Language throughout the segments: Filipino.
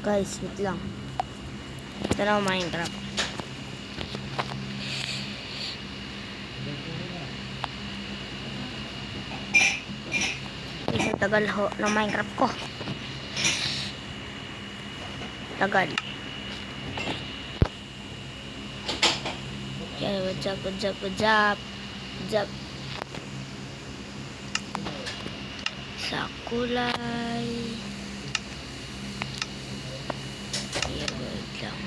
Guys, wait lang. Ito na ang Minecraft. Guys, ang tagal ho ng Minecraft ko. Tagal. Okay, what's up, what's up, what's up? What's up? Sa kulay. Ayan, wait lang.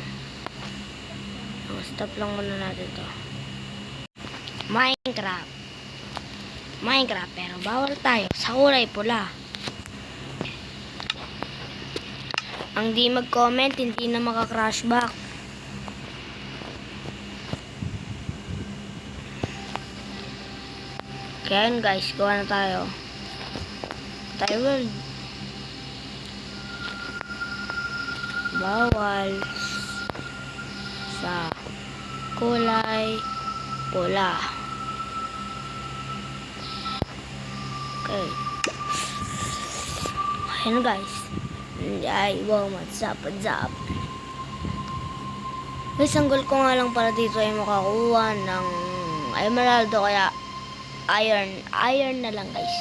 Stop lang muna natin to. Minecraft. Minecraft, pero bawal tayo sa kulay pula. Ang di mag-comment, hindi na maka-crash back. Kaya yun guys, gawa na tayo. Tayo world. Bawal sa kulay pula. Okay. Ayan guys. Ay, wow, what's up, what's up? Guys, ang goal ko nga lang pala dito ay makakuha ng emerald o kaya iron. Iron na lang guys.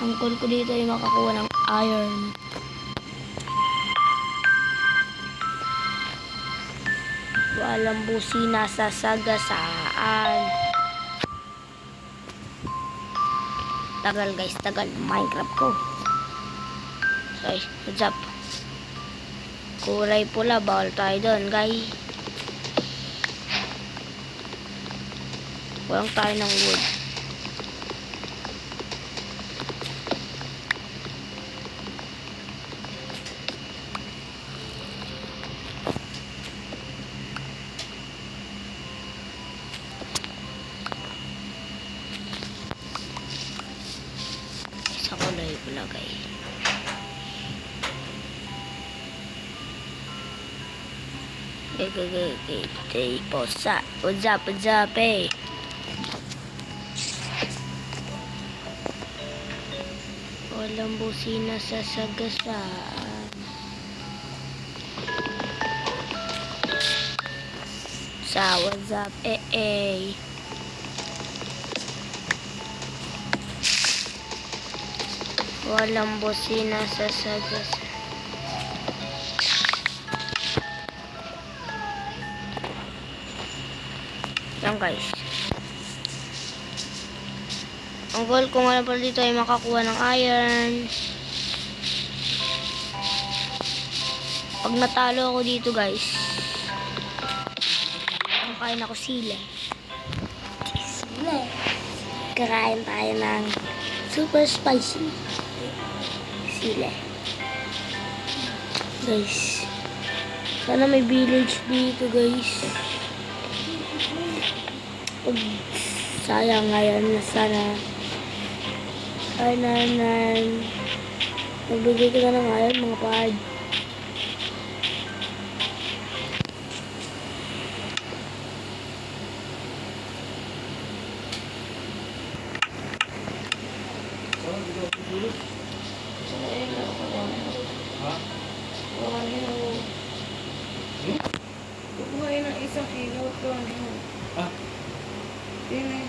Ang goal ko dito ay makakuha ng iron. Walang busina sa sagasaan. Tagal guys, tagal. Minecraft ko. Guys, what's up? Kulay pula, bawal tayo doon guys. Walang tayo ng wood. Sa kulay pula guys. Okay, posa. What's up, eh? Walang busina sa sagasaan. Sa what's up, eh? Walang busina sa sagasaan. Yan guys. Ang goal ko nga pala dito ay makakuha ng iron. Pag natalo ako dito guys, kakain ako sila. Kakain tayo ng super spicy sila. Guys, sana may village dito guys. Sayang ngayon na sana nagbigay ko na ng iron mga pad. Kukuhain ng isang kilo ito. Ah? Yun eh.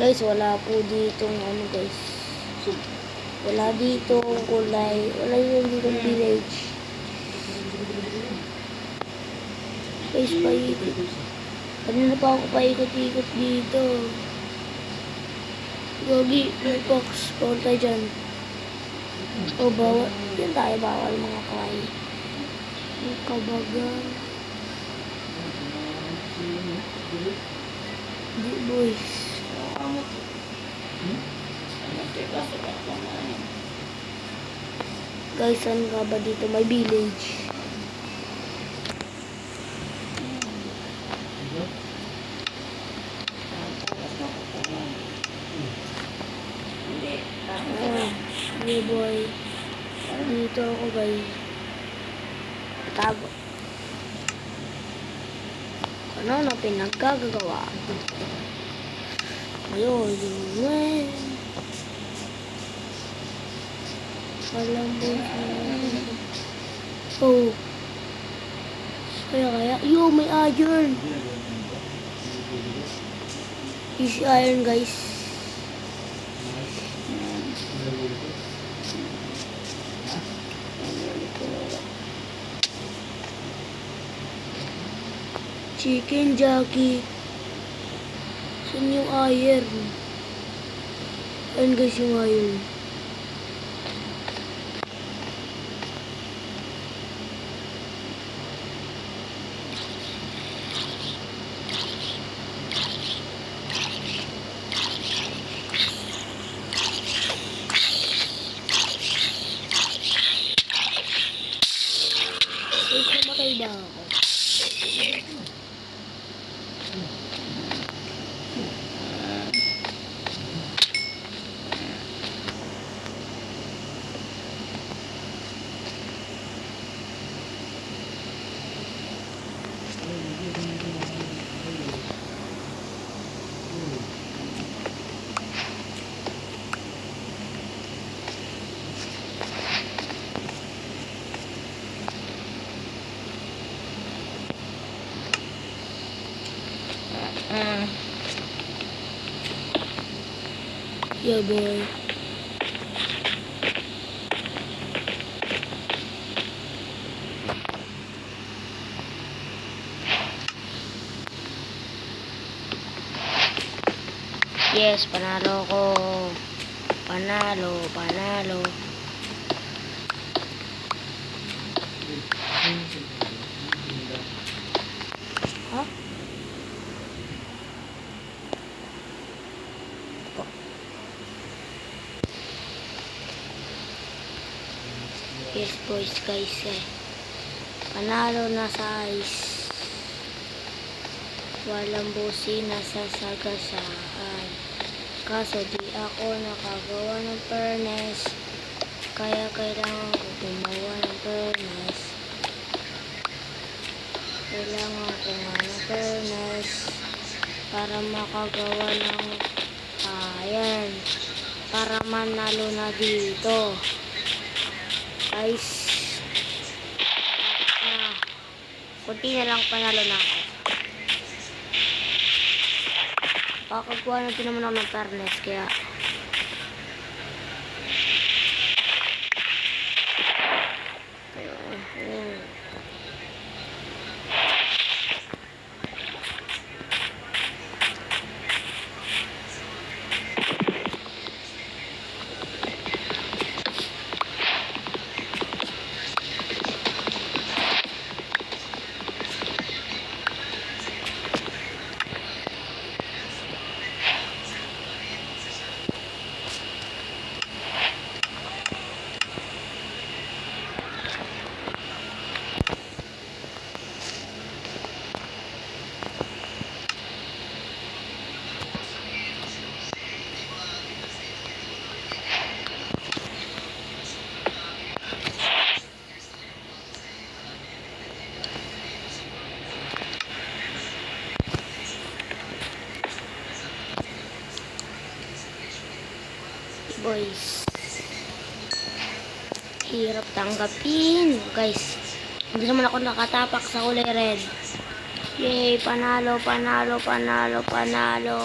Guys, wala po ditong ano guys. Wala ditong kulay. Wala yung ditong village. Guys, paikot. Kanina pa ako paikot-ikot dito. Gogi, may fox. Bawal tayo dyan. O, bawal. Yan tayo bawal mga kay. May kabagan. Di boys. Guys, saan nga ba dito? May village. Hey boy. Dito ako guys. Tago. Ano na pinaggagawa? Ayun, yun. Walang oh. Kaya, yo, may iron. Easy iron, guys. Chicken jockey. Saan yung iron? Ayun guys yung iron. Guys, namatay ba ako? Yeah, boy. Yes, panalo ko. Panalo, panalo. Ha? Yes, boys, guys, eh. Panalo na sa ice. Walang busina sa sagasaan. Kaso di ako nakagawa ng furnace. Kaya kailangan ko gumawa ng furnace. Kailangan ko nga ng furnace para makagawa ng iron. Para manalo na dito. Guys. Kunti na lang panalo na ako. Kakagawa na din naman ako ng furnace kaya boys, hirap tanggapin guys. Hindi naman ako nakatapak sa kulay red. Yay, panalo, panalo, panalo, panalo.